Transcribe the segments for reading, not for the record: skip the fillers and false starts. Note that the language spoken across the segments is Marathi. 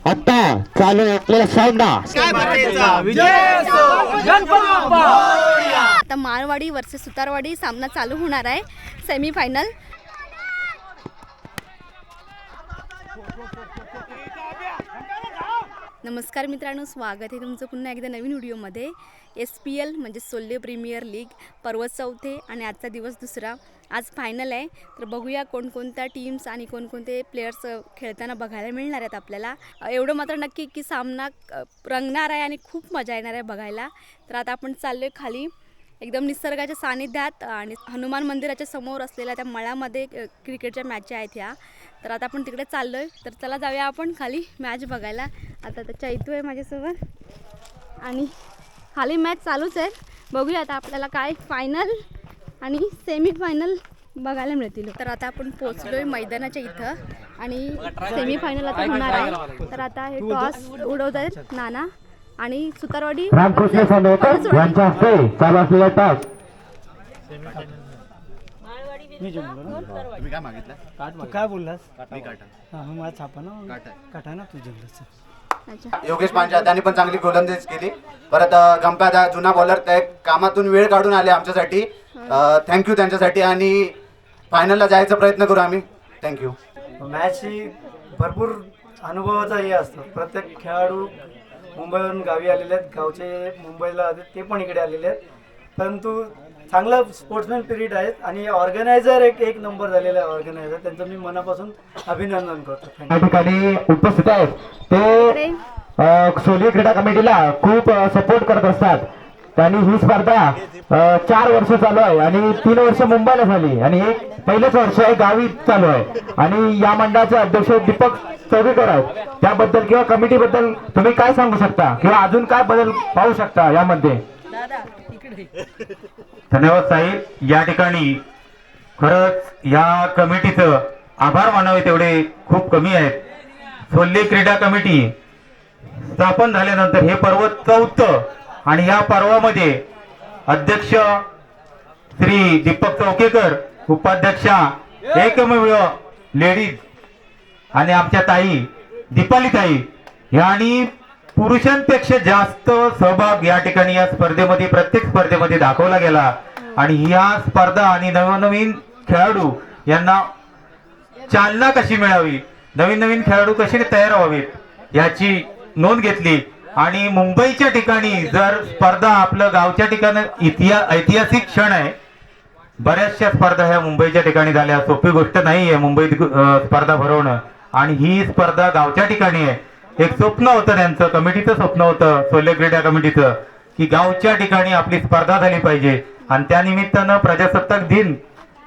आता चालू आपल्याला सामना आता माळवाडी वर्सेस सुतारवाडी सामना चालू होणार आहे. सेमीफायनल. नमस्कार मित्रांनो, स्वागत आहे तुमचं पुन्हा एकदा नवीन व्हिडिओमध्ये. SPL म्हणजे सोल्ले प्रीमियर लीग पर्व चौथे आणि आजचा दिवस दुसरा. आज फायनल आहे. तर बघूया कोणकोणत्या टीम्स आणि कोणकोणते प्लेयर्स खेळताना बघायला मिळणार आहेत आपल्याला. एवढं मात्र नक्की की सामना रंगणार आहे आणि खूप मजा येणार आहे बघायला. तर आता आपण चाललो आहे खाली एकदम निसर्गाच्या सानिध्यात आणि हनुमान मंदिराच्या समोर असलेल्या त्या मळ्यामध्ये क्रिकेटच्या मॅच आहेत ह्या. तर आता आपण तिकडे चाललो आहे. तर चला जाऊया आपण खाली मॅच बघायला. आता त्याच्या इथं आहे माझ्यासोबत आणि खाली मॅच चालूच आहे. बघूया आता आपल्याला काय फायनल आणि सेमीफायनल बघायला मिळतील. तर आता आपण पोचलो आहे मैदानाच्या इथं आणि सेमीफायनल आता होणार आहे. तर आता हे टॉस उडवत आहेत नाना आणि सुतारवाडी रामकृष्ण सांगोकर यांच्या हस्ते चालू असलेला टॉस. तुम्ही काय मागितलं? तू काय बोललास? मी काटा. हा मग मला छापा ना काटा ना तू जिंकलास. अच्छा. योगेश पांचा त्यांनी पण चांगली गोलंदाजी केली. परत गंपा जुना बॉलर त्या कामातून वेळ काढून आले आमच्यासाठी. थँक्यू त्यांच्यासाठी आणि फायनलला जायचा प्रयत्न करू आम्ही. थँक्यू. मॅच ही भरपूर अनुभवाचा हे असतो. प्रत्येक खेळाडू मुंबईवरून गावी आलेले आहेत, गावचे मुंबईला आले ते पण इकडे आलेले आहेत. परंतु चांगला स्पोर्ट्समॅन पिरियड आहेत आणि ऑर्गनायझर एक नंबर झालेला आहे. ऑर्गनायझर त्यांचं मी मनापासून अभिनंदन करतो. या ठिकाणी उपस्थित आहेत ते सोली क्रीडा कमिटीला खूप सपोर्ट करत असतात. त्यांनी ही स्पर्धा 4 वर्ष चालू आहे आणि 3 वर्ष मुंबईला झाली आणि पहिलेच वर्ष आहे गावी चालू आहे. आणि या मंडळाचे अध्यक्ष दीपक चौघेकर आहेत. त्याबद्दल किंवा कमिटीबद्दल तुम्ही काय सांगू शकता किंवा अजून काय बदल पाहू शकता यामध्ये? धन्यवाद साहेब. या ठिकाणी खरंच या कमिटीचं आभार मानावे तेवढे खूप कमी आहेत. सोल्ले क्रीडा कमिटी स्थापन झाल्यानंतर हे पर्व 4th आणि या पर्वामध्ये अध्यक्ष श्री दीपक चौकेकर, उपाध्यक्षा एकमेव लेडीज आणि आमच्या ताई दीपाली ताई यांनी पुरुषांपेक्षा जास्त सहभाग या ठिकाणी या स्पर्धेमध्ये प्रत्येक स्पर्धेमध्ये दाखवला गेला. आणि या स्पर्धा आणि नवनवीन खेळाडू यांना चालना कशी मिळावी, नवीन नवीन खेळाडू कसे तयार व्हावेत याची नोंद घेतली. आणि मुंबईच्या ठिकाणी जर स्पर्धा आपलं गावच्या ठिकाणी ऐतिहासिक क्षण आहे. बऱ्याचशा स्पर्धा ह्या मुंबईच्या ठिकाणी झाल्या. सोपी गोष्ट नाही आहे मुंबईत स्पर्धा भरवणं. आणि ही स्पर्धा गावच्या ठिकाणी आहे. एक स्वप्न होतं त्यांचं, कमिटीचं स्वप्न होतं सोल्ले क्रीडा कमिटीचं, की गावच्या ठिकाणी आपली स्पर्धा झाली पाहिजे. आणि त्या निमित्तानं प्रजासत्ताक दिन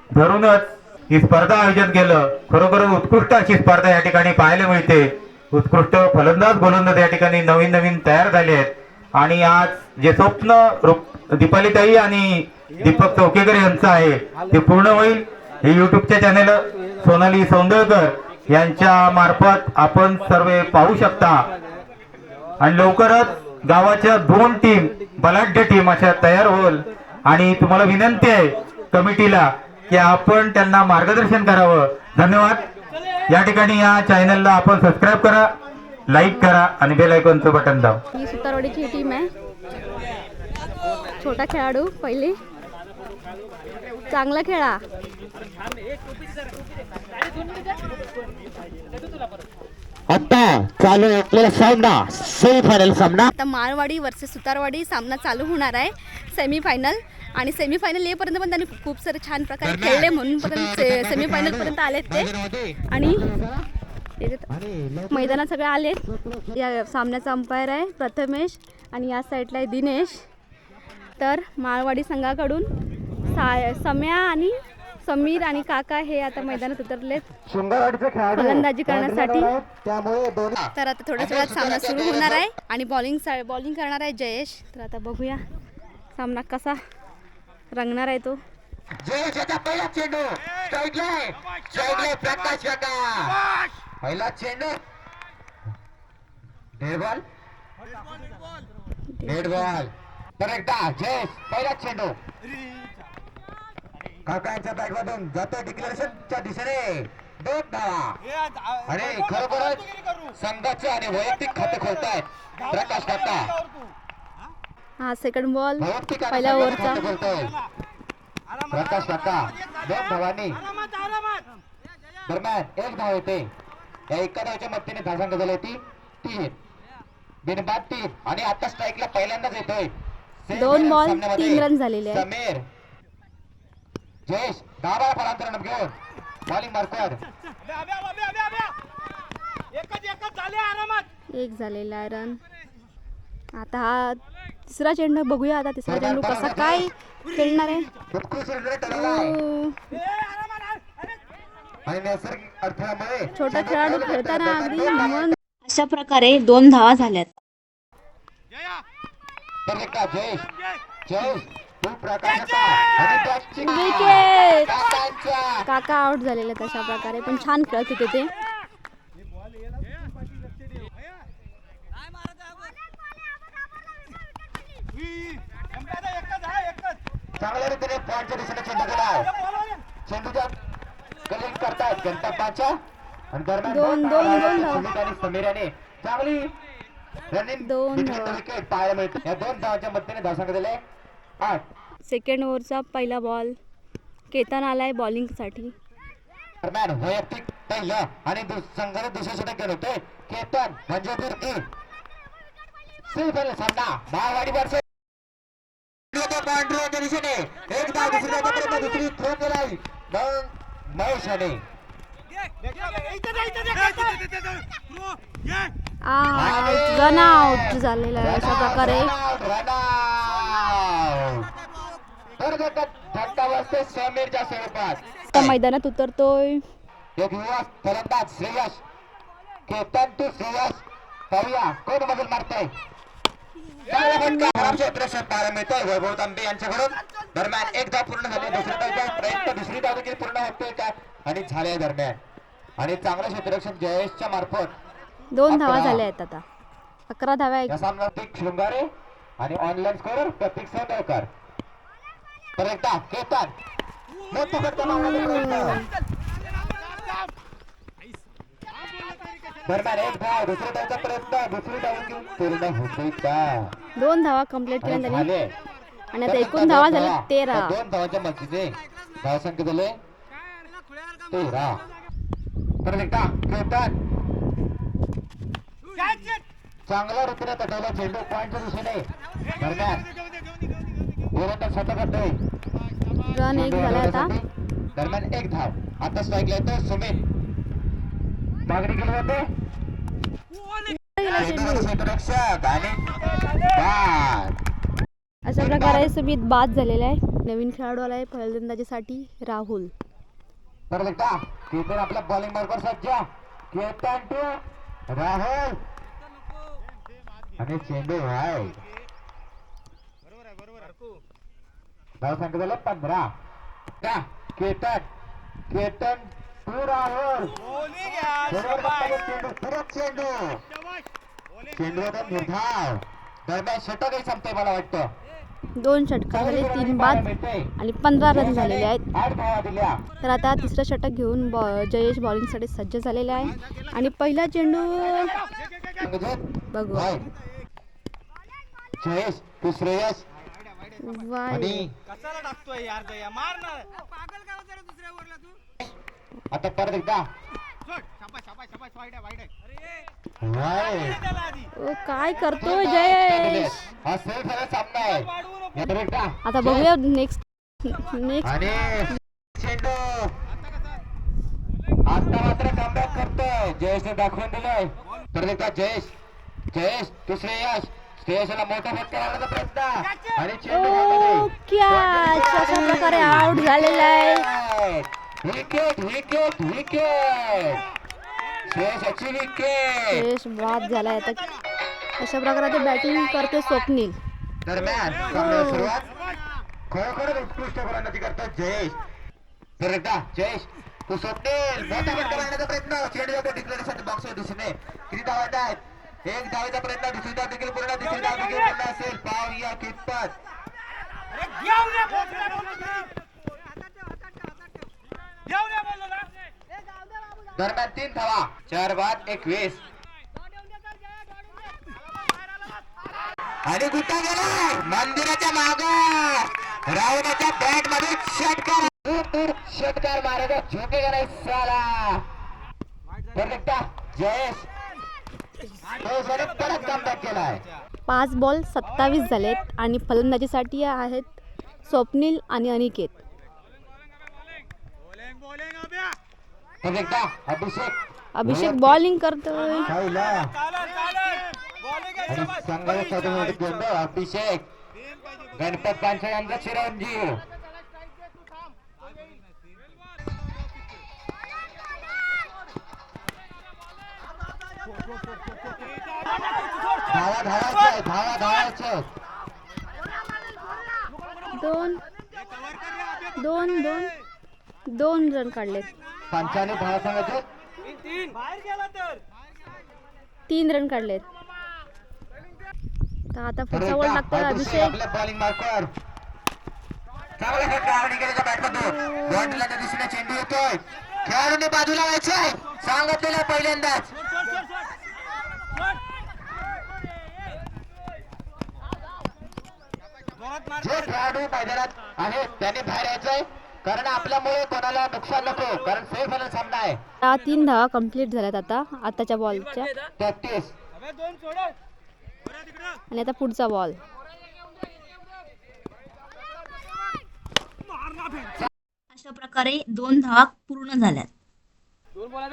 धरूनच ही स्पर्धा आयोजन केलं. खरोखर उत्कृष्ट अशी स्पर्धा या ठिकाणी पाहायला मिळते. उत्कृष्ट फलंदाज गोलंदाज या ठिकाणी नवीन नवीन तयार झाले आहेत. आणि आज जे स्वप्न दीपालीताई आणि दीपक चौकेकर यांचं आहे ते पूर्ण होईल. हे युट्यूबच्या चॅनल सोनाली सौंदळकर यांच्या मार्फत आपण सर्व पाहू शकता. आणि लवकरच गावाच्या 2 टीम बलाढ्य टीम अशा तयार होईल. आणि तुम्हाला विनंती आहे कमिटीला की आपण त्यांना मार्गदर्शन करावं. धन्यवाद. या ठिकाणी या चॅनलला आपण सबस्क्राईब करा, लाईक करा आणि बेल आयकॉनचं बटन दाबा. ही सुतारवाडीची टीम आहे. छोटा खेळाडू पहिले चांगला खेळा. आता चालू आपल्याला सामना सेमीफायनल सामना. आता माळवाडी वर्सेस सुतारवाडी सामना चालू होणार आहे. सेमीफायनल आणि सेमीफायनल येईपर्यंत पण त्यांनी खूप सारे छान प्रकारे खेळले म्हणून पर्यंत सेमीफायनल पर्यंत आलेत ते. आणि मैदानात सगळे आले. या सामन्याचा अंपायर आहे प्रथमेश आणि या साईडला आहे दिनेश. तर माळवाडी संघाकडून सम्या आणि समीर आणि काका हे आता मैदानात उतरलेत फलंदाजी करण्यासाठी. तर आता थोड्याच वेळात सामना सुरू होणार आहे आणि बॉलिंग करणार आहे जयेश. तर आता बघूया सामना कसा रंगणार आहे तो. पहिला चेंडू डेड बॉल तर एकदा जयेश पहिला चेंडू काकांच्या बॅटमधून जातो डिक्लेरेशनच्या दिशेने 2 धावा आणि खरोखरच संघाचे आणि वैयक्तिक खाते खोलतायत प्रकाश काका. हा सेकंड बॉल वैयक्तिक आणि पहिल्या संघाचे ओव्हरचा. खाते खोलतोय प्रकाश काका. 2 धावांनी दरम्यान 1 धाव येते. या एका धावच्या मदतीने धावसंख्या झाली होती 3 बिनबाद 3 आणि आता स्ट्राईकला पहिल्यांदाच येतोय 2 बॉल सामन्यामध्ये 3 रन झालेले आहेत. समीर जयेश 10 फलंदाज घेऊन बॉलिंग मार्कर. एक झालेला आहे रन. आता हा तिसरा चेंडू बघूया. आता तिसरा चेंडू कसा काय खेळणार आहे. उत्कृष्ट निर्णय ठरवला आहे. ओ, आणि नैसर्गिक अडथळ्यामुळे छोटा खेळाडू खेळताना अगदी मन. अशा प्रकारे 2 धावा झाल्यात. तर का जयेश जयेश तू प्रकाशाचा आणि बॅटची विकेट. काकांचा. काका आउट झालेले तशा प्रकारे, पण छान खेळत होते ते. चांगल्या रीतीने पॉईंटच्या दिशेने चेंडू गेला आहे. चेंडूच्या कलेक्ट करतायत गणपतच्या आणि दरम्यान दोन धावा. सुमित आणि समीर याने चांगली रनिंग 2 धावा. विकेट पाहायला मिळते. या 2 धावांच्या मदतीने धावसंख्या दिले 8. सेकंड ओव्हरचा पहिला बॉल केतन आलाय बॉलिंगसाठी. दरम्यान वैयक्तिक पहिलं आणि संघाने दुसरे षटक घेऊन होते केतन म्हणजे बिर्की. सेमीफायनल सामना महावाडी वर्ष पांढऱ्याच्या दिशेने एक धाव दुसरी धाव दुसरी थ्रो केलाय मग महेश याने रन आउट झालेला आहे. अशा प्रकारे धक्का बसते समीरच्या स्वरूपात. आता मैदानात उतरतोय एक युवा फलंदाज श्रेयस केतन टू श्रेयस. पाहूया कोण मजल मारतोय. चांगला फटका खराब क्षेत्रक्षण पाहायला मिळतोय वैभव तांबे यांच्याकडून. दरम्यान 1 धाव पूर्ण झाली. दुसऱ्या धावचा प्रयत्न दुसरी धाव देखील पूर्ण होतोय का आणि झाल्या दरम्यान आणि चांगलं क्षेत्ररक्षण जयेशच्या मार्फत 2 धावा झाल्या आहेत. आता 11 धावा आहेत. या सामन्यात प्रतीक शृंगारे आणि ऑनलाईन स्कोअर प्रतीक सौदेवकर. तर एकदा केतन मोठा फटका मारण्याचा प्रयत्न. दरम्यान 1 धाव दुसऱ्या धावचा प्रयत्न दुसरी धाव घेऊन पूर्ण होतोय का 2 धावा कंप्लीट आणि केल्या त्यांनी. झाले. आणि आता एकूण धावा झाल्या 13. 2 धावांच्या मदतीने धावसंख्या झाले 13. तर एकदा केतन चांगल्या रीतीने तटवला चेंडू पॉईंटच्या दिशेने. दरम्यान गोलंदाज शतक करतोय. रन 1 झाला आता. दरम्यान 1 धाव. आता स्ट्राईकला येतो सुमित. मागणी केली जाते गेला चेंडू. क्षेत्ररक्षक आणि बाद. अशा प्रकारे सुमित बाद झालेला आहे. नवीन खेळाडू आलाय फलंदाजीसाठी राहुल. तर एकदा केतन आपल्या बॉलिंग बरोबर सज्ज. केतन टू राहुल आणि चेंडू आहे. धावसंख्या झाले 15. केतन केतन टू राहुल. चेंडू चेंडू आता निर्धाव. दरम्यान षटकही संपते मला वाटतं. 2 षटकार झाले 3 बाद आणि 15 रन झालेले आहेत. 8 धावा दिल्या. तर आता तिसरं षटक घेऊन जयेश बॉलिंगसाठी सज्ज झालेला आहे. आणि पहिला चेंडू बघू. जयेश तू श्रेयस वाह. आणि आता परत एकदा ओ, काय करतोय जयेश. हा सेल झाला सामना आहे. तर एकदा आता बघूया नेक्स्ट आणि चेंडू आता मात्र कमबॅक करतोय. जयेशने दाखवून दिलंय. तर एकदा जयेश जयेश तू श्रेयस श्रेयसला मोठा फटका मारण्याचा प्रयत्न आणि चेंडू ओ, कॅच. अशा प्रकारे आउट झालेला आहे. विकेट विकेट विकेट श्रेयसची विकेट. जयेश बाद झालाय आता. अशा प्रकारे बॅटिंग करतोय स्वप्नील. दरम्यान चांगली सुरुवात खरोखरच उत्कृष्ट गोलंदाजी करतो जयेश. तर एकदा जयेश तू स्वप्नील मोठा फटका मारण्याचा प्रयत्न. चेंडू डिक्लेरेशन बॉक्स दिसणे किती धावा आहेत. 1 धावेचा प्रयत्न दुसरी धाव देखील पूर्ण तिसरी धाव देखील पूर्ण असेल. पाहूया कितपत. दरम्यान 3 धावा 4 बाद 21 आणि गुट्टा गेलाय मंदिराच्या माग रावणाच्या बॅट मध्ये षटकार मारायचा झोके नाही साला परफेक्टा जयेश परत कमबॅक केलाय. 5 बॉल 27 झालेत आणि फलंदाजीसाठी आहेत स्वप्नील आणि अनिकेत. परफेक्टा अभिषेक बॉलिंग करतोय. अभिषेक गणपत पानसरे यांचा चिरंजीव धावायचं 2 रन काढलेत. 95 धावा सांगायचे 3 रन काढलेत. तर आता पुढचा बॉल टाकतोय अभिषेक. बॉलिंग मार्कर चांगला फटका अनिकेतच्या बॅटमधून बॉन्डला दिसणे चेंडू येतोय खेळाडूने बाजूला व्हायचंय सांगितलेलं पहिल्यांदाच. जे खेळाडू मैदानात आहेत त्यांनी बाहेर यायचंय कारण आपल्यामुळे कोणाला नुकसान नको कारण सेफ फायनल सामना आहे. 3 धावा कंप्लीट झाल्यात आताच्या बॉलच्या 33 आणि आता पुढचा बॉल. अशा प्रकारे 2 धावा पूर्ण झाल्यात.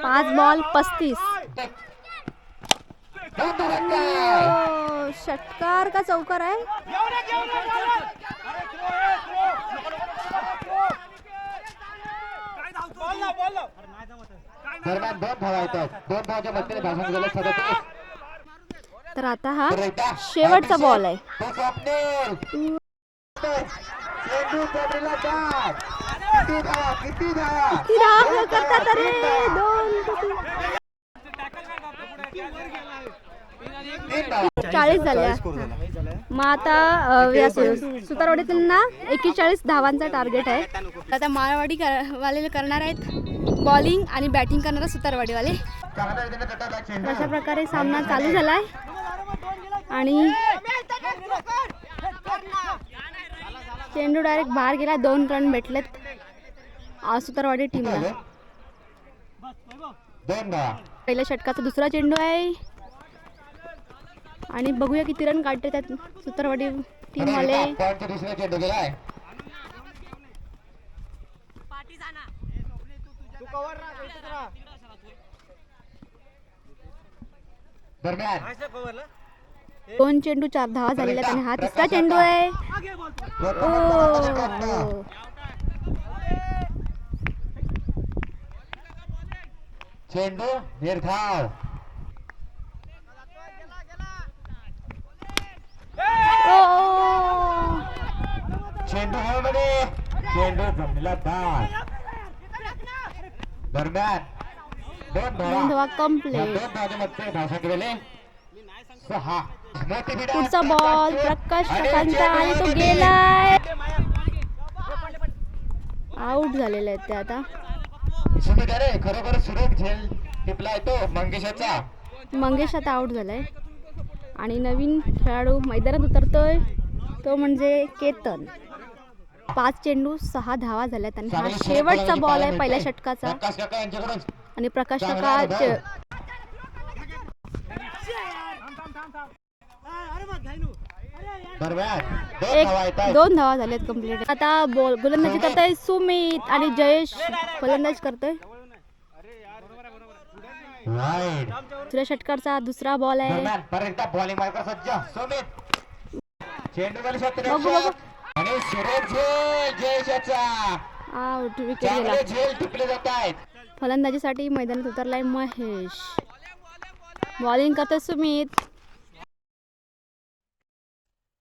5 बॉल 35. षटकार का चौकार आहे. दरम्यान 2 धावा येतात 2 धावाच्या मध्येने भाषण झालं 37. तर आता हा शेवटचा बॉल आहे. तो स्वप्नील चेंडू कोबरीला डाग किती धावा किती धावा करतात रे. 40 झाल्या. मग आता सुतारवाडीतल्या 41 धावांचा टार्गेट आहे. आता माळवाडी वाले करणार आहेत बॉलिंग आणि बॅटिंग करणारा सुतारवाडीवाले. अशा प्रकारे सामना चालू झालाय आणि चेंडू डायरेक्ट बाहेर गेला. 2 रन भेटलेत सुतारवाडी टीमला. पहिल्या षटकाचा दुसरा चेंडू आहे आणि बघूया किती रन काढते त्यात सुतारवाडी टीम वाले. दरम्यान 2 चेंडू 4 धावा झालेल्या आणि हा तिसरा चेंडू आहे. चेंडू निर्धाव चेंडू हवेमध्ये चेंडू जमिनीला बाद. दरम्यान 2 धावा कंप्लीट. 2 धावाच्या मध्ये भाषण केलेले 6. पुढचा बॉल प्रकाश काकांचा आणि तो गेलाय. आउट झालेले आहेत ते आता. सुमित अरे खरोखर सुरेख झेल टिपला येतो मंगेशाचा. मंगेश आता आउट झालाय आणि नवीन खेळाडू मैदानात उतरतोय तो म्हणजे केतन. 5 चेंडू 6 धावा झाल्यात आणि हा शेवटचा बॉल आहे पहिल्या षटकाचा आणि प्रकाश काका दरम्यान 2 धावा झाल्यात कंप्लीट. आता गोलंदाजी करतोय सुमित आणि जयेश फलंदाज करतोय. दुसऱ्या षटकाचा दुसरा बॉल आहे. बॉलिंग मार्कर सज्ज सुमित चेंडू वाली बघू बघू. आणि सुरेश झेल जयेशाचा आउट विकेट गेला. चांगले झेल टिपले जात आहेत. फलंदाजीसाठी मैदानात उतरलाय महेश. बॉलिंग करतोय सुमित.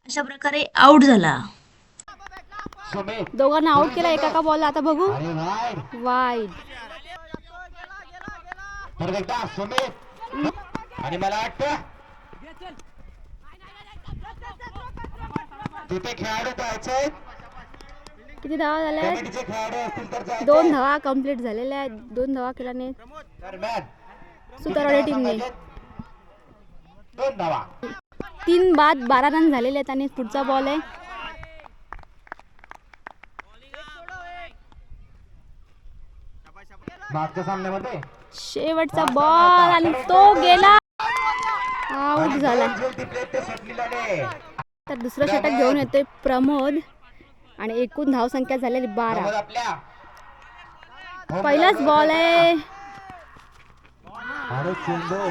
अशा प्रकारे आउट झाला. सुमित दोघांना आउट केला एका बॉल. आता बघू आणि वाईड. परत एकदा सुमित आणि मला वाटतं तिथे खेळाडू पाहायचे किती धावा झाल्या आहेत? कमिटीचे खेळाडू असतील तर जायचे. 2 धावा कंप्लीट झालेल्या आहेत. 2 धावा केल्याने दरम्यान सुतारवाडी टीमने 2 धावा. 3 बाद 12 रन झालेले आहेत आणि पुढचा बॉल आहे मागच्या सामन्यामध्ये शेवटचा बॉल आणि तो गेला, आउट झाला. ते सुटलेले. तर दुसरं षटक घेऊन येतोय प्रमोद आणि एकूण धावसंख्या झालेली 12. आपल्या पहिलाच बॉल आहे आणि चेंडू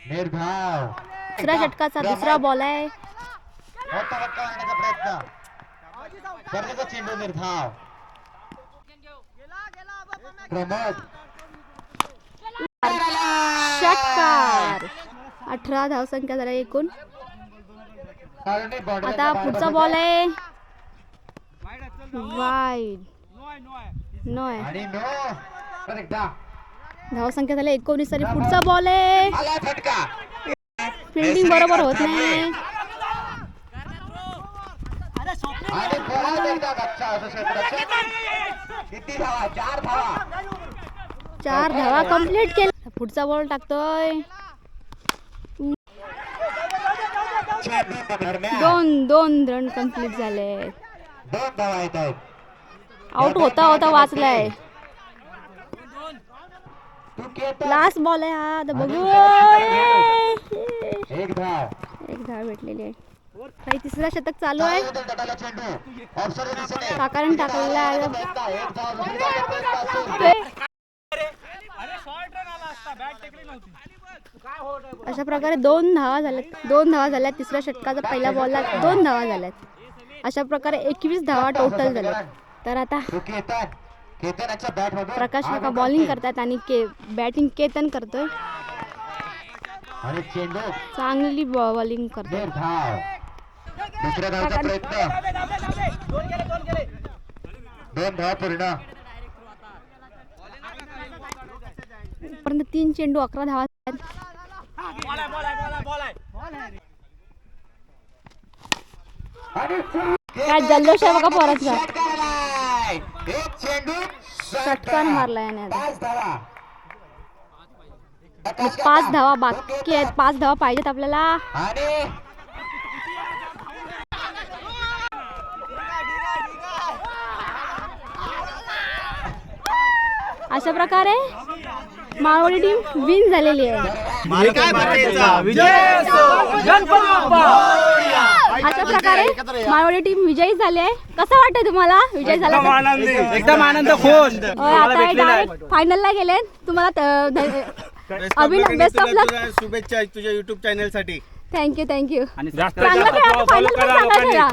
निर्धाव. दुसऱ्या षटकाचा दुसरा बॉल आहे. मोठा फटका मारण्याचा प्रयत्न करण्याचा चेंडू निर्धाव. प्रमोद षटकार. 18 धावसंख्या झाल्या एकूण. आता पुढचा बॉल आहे वाईड. नॉय. आणि नो परत एकदा धावसंख्या झाल्या 19 आणि पुढचा बॉल आहे. आला फटका. फिल्डिंग बरोबर होत नाही. आणि परत एकदा गच्चा असं क्षेत्ररक्षण. किती धावा? 4 धावा. 4 धावा कंप्लीट केल्या. पुढचा बॉल टाकतोय. चेंडू दरम्यान 2 रन कंप्लीट झाले. 2 धावा येत आहेत. आउट होता होता वाचलाय. तू केतन. लास्ट बॉल आहे हा. आता बघू. एक धाव. एक धाव भेटलेली आहे. काही तिसरा षटक चालू आहे. तटाला चेंडू ऑफसाइड दिसते. काकाने टाकलेला आहे. एक धाव दुसरी धाव प्रयत्न अशा प्रकारे 2 धावा झाल्यात. 2 धावा झाल्यात. तिसऱ्या षटकाचा पहिल्या बॉलला 2 धावा झाल्यात. अशा प्रकारे 21 धावा टोटल झाल्यात. तर आता तू केतन. केतनाच्या बॅट मधून प्रकाश काका बॉलिंग करतात आणि बॅटिंग केतन करतोय. आणि चेंडू चांगली बॉलिंग करतोय. निर्धाव. दुसऱ्या धावचा प्रयत्न. 2 धाव पूर्ण. पर्यंत 3 चेंडू 11 धावा झाल्यात. आणि काय जल्लोष आहे बघा पोरांचा. षटकार. एक चेंडू षटकार मारला याने आता. 5 धावा. 5 धावा बाकी आहेत. 5 धावा पाहिजेत आपल्याला. आणि अशा प्रकारे माळवडी टीम विन झालेली आहे. अशा प्रकारे माळवडी टीम विजयी झाली आहे. कसं वाटतंय तुम्हाला विजय झाला? एकदम आनंद खुश. आता डायरेक्ट फायनलला गेले. तुम्हाला बेस्ट ऑफ लक. शुभेच्छा तुझ्या युट्यूब चॅनल साठी. थँक्यू आणि चांगलं खेळा. फायनल पण चांगला खेळा.